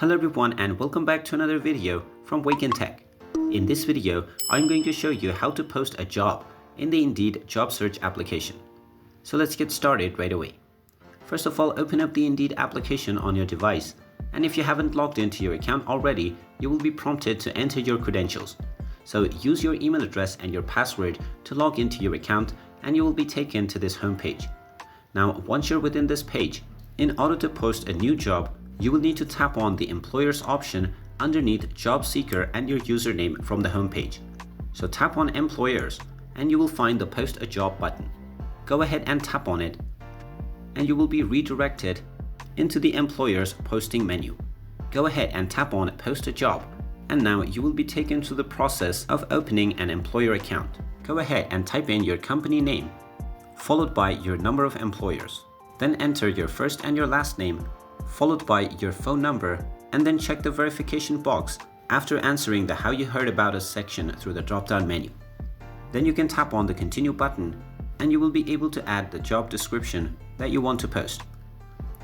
Hello everyone and welcome back to another video from Wake&Tech. In this video, I'm going to show you how to post a job in the Indeed job search application. So let's get started right away. First of all, open up the Indeed application on your device, and if you haven't logged into your account already, you will be prompted to enter your credentials. So use your email address and your password to log into your account and you will be taken to this home page. Now, once you're within this page, in order to post a new job, you will need to tap on the Employers option underneath Job Seeker and your username from the home page. So tap on Employers and you will find the Post a Job button. Go ahead and tap on it and you will be redirected into the Employers posting menu. Go ahead and tap on Post a Job and now you will be taken to the process of opening an employer account. Go ahead and type in your company name followed by your number of employers. Then enter your first and your last name, followed by your phone number, and then check the verification box after answering the How You Heard About Us section through the drop-down menu. Then you can tap on the Continue button and you will be able to add the job description that you want to post.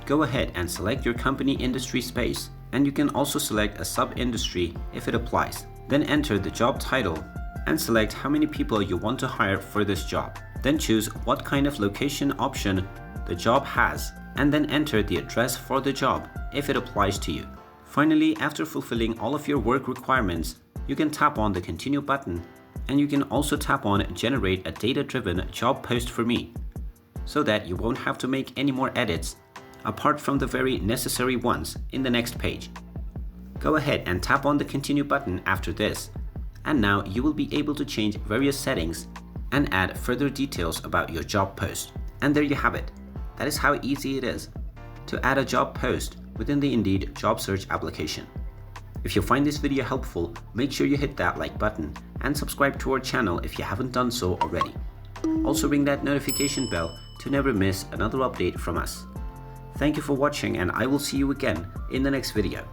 Go ahead and select your company industry space, and you can also select a sub-industry if it applies. Then enter the job title and select how many people you want to hire for this job. Then choose what kind of location option the job has, and then enter the address for the job if it applies to you. Finally, after fulfilling all of your work requirements, you can tap on the Continue button and you can also tap on Generate a data-driven job post for me, so that you won't have to make any more edits apart from the very necessary ones in the next page. Go ahead and tap on the Continue button after this, and now you will be able to change various settings and add further details about your job post. And there you have it. That is how easy it is to add a job post within the Indeed job search application. If you find this video helpful, make sure you hit that like button and subscribe to our channel if you haven't done so already. Also ring that notification bell to never miss another update from us. Thank you for watching and I will see you again in the next video.